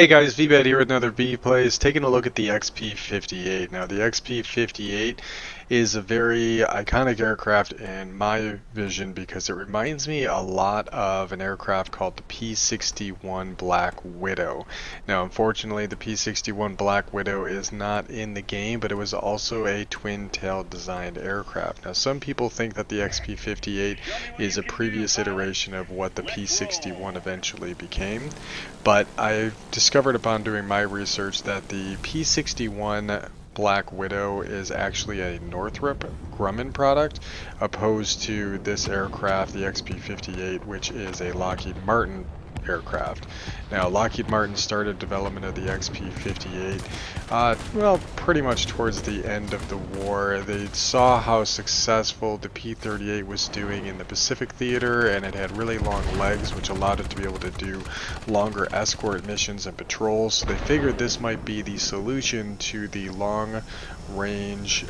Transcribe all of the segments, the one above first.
Hey guys, Veebat here with another V Plays, taking a look at the XP-58. Now, the XP-58 is a very iconic aircraft in my vision because it reminds me a lot of an aircraft called the P-61 Black Widow. Now, unfortunately, the P-61 Black Widow is not in the game, but it was also a twin-tail designed aircraft. Now, some people think that the XP-58 is a previous iteration of what the P-61 eventually became, but I've discovered upon doing my research that the P-61 Black Widow is actually a Northrop Grumman product, opposed to this aircraft, the XP-58, which is a Lockheed Martin aircraft. Now, Lockheed Martin started development of the XP-58, well, pretty much towards the end of the war. They saw how successful the P-38 was doing in the Pacific Theater, and it had really long legs, which allowed it to be able to do longer escort missions and patrols. So they figured this might be the solution to the long-range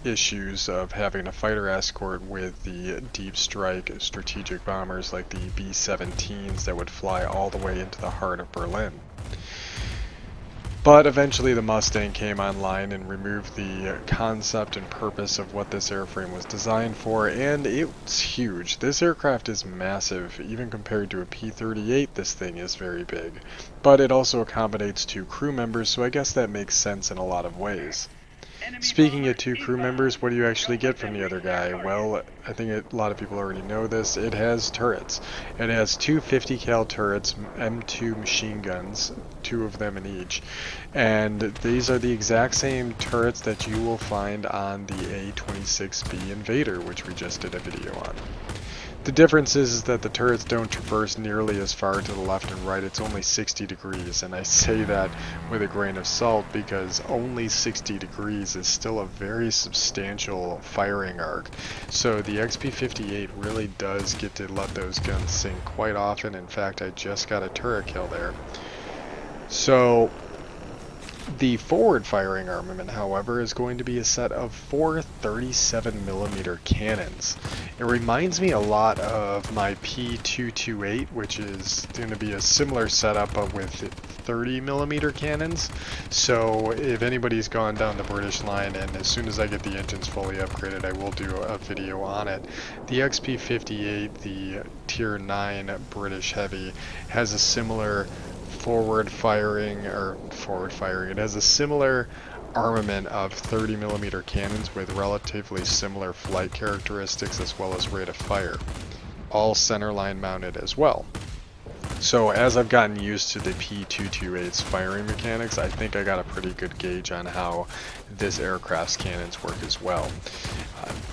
issues of having a fighter escort with the deep strike strategic bombers like the B-17s that would fly all the way into the heart of Berlin. But eventually the Mustang came online and removed the concept and purpose of what this airframe was designed for, and it's huge. This aircraft is massive. Even compared to a P-38, this thing is very big. But it also accommodates 2 crew members, so I guess that makes sense in a lot of ways. Speaking of 2 crew members, what do you actually get from the other guy? Well, I think a lot of people already know this. It has turrets. It has 2 50 cal turrets, M2 machine guns, 2 of them in each. And these are the exact same turrets that you will find on the A-26B Invader, which we just did a video on. The difference is that the turrets don't traverse nearly as far to the left and right. It's only 60 degrees, and I say that with a grain of salt because only 60 degrees is still a very substantial firing arc. So the XP-58 really does get to let those guns sink quite often. In fact, I just got a turret kill there. So the forward firing armament, however, is going to be a set of 4 37mm cannons. It reminds me a lot of my P228, which is going to be a similar setup but with 30mm cannons. So if anybody's gone down the British line, and as soon as I get the engines fully upgraded, I will do a video on it. The XP-58, the Tier 9 British Heavy, has a similar it has a similar armament of 30mm cannons with relatively similar flight characteristics as well as rate of fire, all centerline mounted as well. So as I've gotten used to the P228's firing mechanics, I think I got a pretty good gauge on how this aircraft's cannons work as well.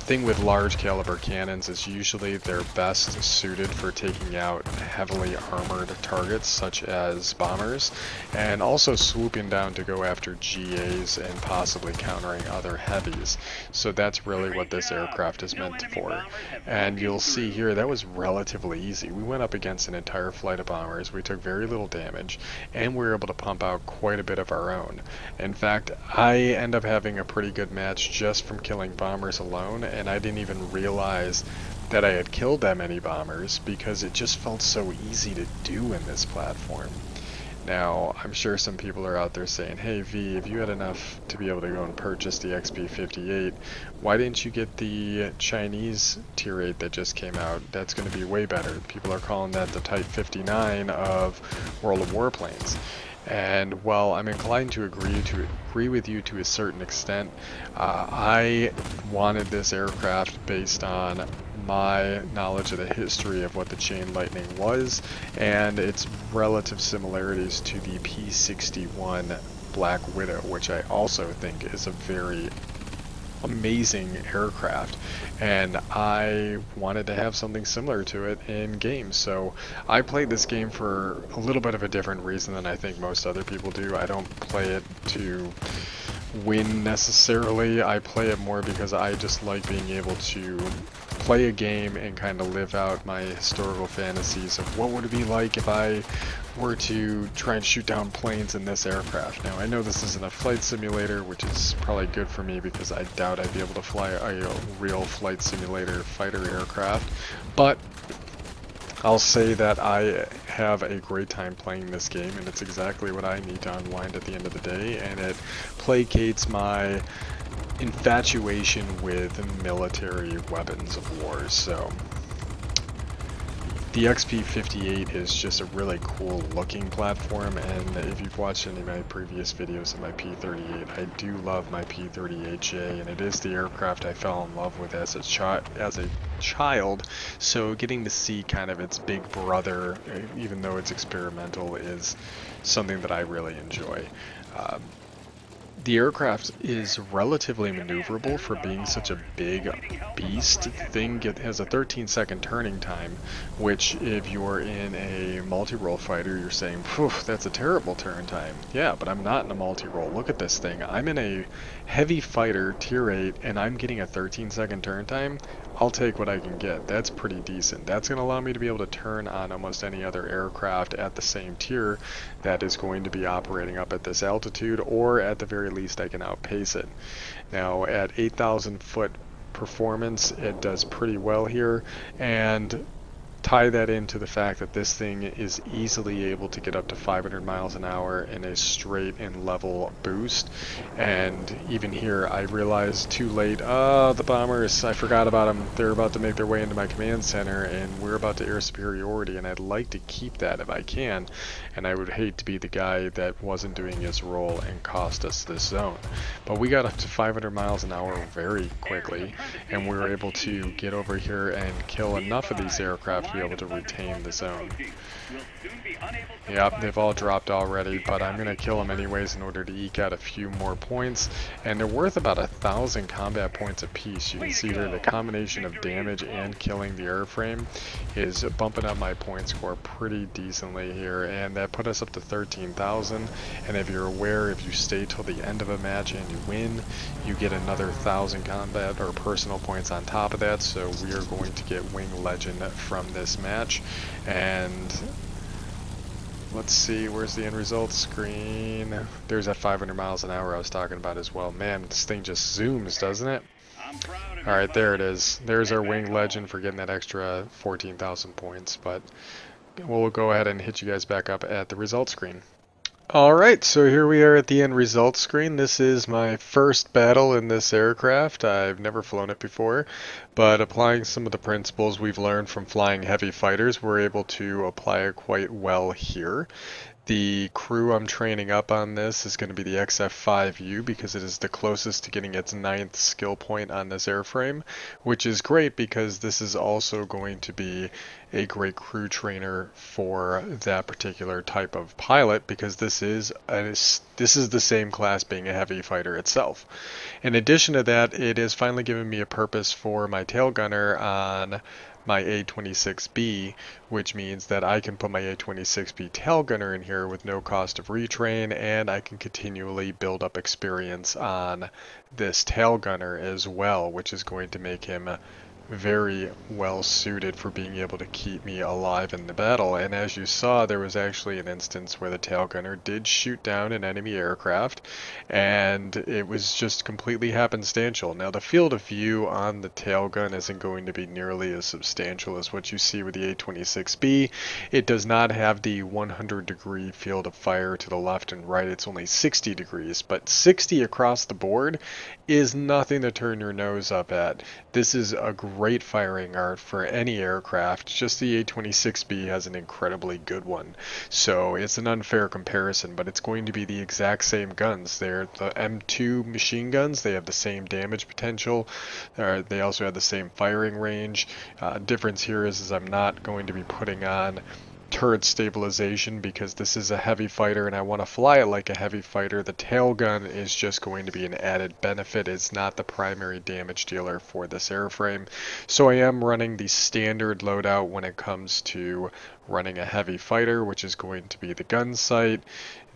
Thing with large caliber cannons is usually they're best suited for taking out heavily armored targets such as bombers, and also swooping down to go after GAs and possibly countering other heavies. So that's really what this aircraft is meant for. And you'll see here that was relatively easy. We went up against an entire flight of bombers, we took very little damage, and we were able to pump out quite a bit of our own. In fact, I end up having a pretty good match just from killing bombers alone, and I didn't even realize that I had killed that many bombers because it just felt so easy to do in this platform. Now, I'm sure some people are out there saying, hey V, if you had enough to be able to go and purchase the XP-58, why didn't you get the Chinese Tier 8 that just came out? That's going to be way better. People are calling that the Type 59 of World of Warplanes. And while I'm inclined to agree with you to a certain extent, I wanted this aircraft based on my knowledge of the history of what the Chain Lightning was and its relative similarities to the P-61 Black Widow, which I also think is a very amazing aircraft, and I wanted to have something similar to it in games. So I played this game for a little bit of a different reason than I think most other people do. I don't play it to win necessarily. I play it more because I just like being able to play a game and kind of live out my historical fantasies of what would it be like if I were to try and shoot down planes in this aircraft. Now, I know this isn't a flight simulator, which is probably good for me because I doubt I'd be able to fly a real flight simulator fighter aircraft, but I'll say that I have a great time playing this game, and it's exactly what I need to unwind at the end of the day, and it placates my infatuation with military weapons of war. So the XP58 is just a really cool looking platform, and if you've watched any of my previous videos of my P-38, I do love my P-38J, and it is the aircraft I fell in love with as a child, so getting to see kind of its big brother, even though it's experimental, is something that I really enjoy. The aircraft is relatively maneuverable for being such a big beast. Thing it has a 13-second turning time, which if you're in a multi-role fighter, you're saying, phew, that's a terrible turn time. Yeah, but I'm not in a multi-role. Look at this thing. I'm in a heavy fighter, tier 8, and I'm getting a 13-second turn time. I'll take what I can get. That's pretty decent. That's going to allow me to be able to turn on almost any other aircraft at the same tier that is going to be operating up at this altitude, or at the very least I can outpace it. Now at 8,000 foot performance, it does pretty well here, and tie that into the fact that this thing is easily able to get up to 500 miles an hour in a straight and level boost. And even here I realized too late, the bombers, I forgot about them. They're about to make their way into my command center, and we're about to air superiority, and I'd like to keep that if I can, and I would hate to be the guy that wasn't doing his role and cost us this zone. But we got up to 500 miles an hour very quickly, and we were able to get over here and kill enough of these aircraft to be able to retain the zone. Yep, they've all dropped already, but I'm gonna kill them anyways in order to eke out a few more points, and they're worth about 1,000 combat points apiece. You can see here the combination of damage and killing the airframe is bumping up my point score pretty decently here, and that put us up to 13,000. And if you're aware, if you stay till the end of a match and you win, you get another 1,000 combat or personal points on top of that. So we are going to get Wing Legend from this match, and let's see, where's the end results screen? There's that 500 miles an hour I was talking about as well. Man, this thing just zooms, doesn't it? Alright, there it is. There's our Wing Legend for getting that extra 14,000 points, but we'll go ahead and hit you guys back up at the results screen. Alright, so here we are at the end results screen. This is my first battle in this aircraft. I've never flown it before, but applying some of the principles we've learned from flying heavy fighters, we're able to apply it quite well here. The crew I'm training up on this is going to be the XF5U because it is the closest to getting its 9th skill point on this airframe, which is great because this is also going to be a great crew trainer for that particular type of pilot, because this is the same class being a heavy fighter itself. In addition to that, it has finally given me a purpose for my tail gunner on my A26B, which means that I can put my A26B tail gunner in here with no cost of retrain, and I can continually build up experience on this tail gunner as well, which is going to make him very well suited for being able to keep me alive in the battle. And as you saw, there was actually an instance where the tail gunner did shoot down an enemy aircraft, and it was just completely happenstantial. Now the field of view on the tail gun isn't going to be nearly as substantial as what you see with the A26B. It does not have the 100-degree field of fire to the left and right. It's only 60 degrees, but 60 across the board is nothing to turn your nose up at. This is a great firing art for any aircraft. Just the A26B has an incredibly good one. So it's an unfair comparison, but it's going to be the exact same guns. They're the M2 machine guns. They have the same damage potential. They also have the same firing range. Difference here is I'm not going to be putting on turret stabilization because this is a heavy fighter and I want to fly it like a heavy fighter. The tail gun is just going to be an added benefit. It's not the primary damage dealer for this airframe. So I am running the standard loadout when it comes to running a heavy fighter, which is going to be the gun sight,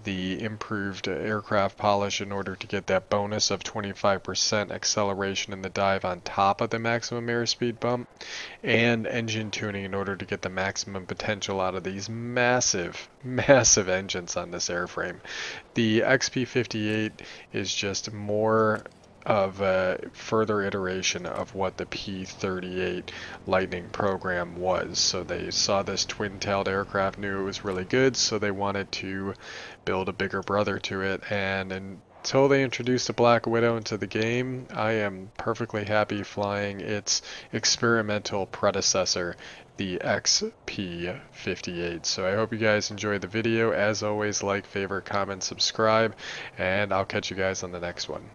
the improved aircraft polish in order to get that bonus of 25% acceleration in the dive on top of the maximum airspeed bump, and engine tuning in order to get the maximum potential out of these massive engines on this airframe. The XP58 is just more of a further iteration of what the P-38 Lightning program was. So they saw this twin-tailed aircraft, knew it was really good, so they wanted to build a bigger brother to it. And until they introduced a Black Widow into the game, I am perfectly happy flying its experimental predecessor, the XP-58. So I hope you guys enjoyed the video. As always, like, favorite, comment, subscribe, and I'll catch you guys on the next one.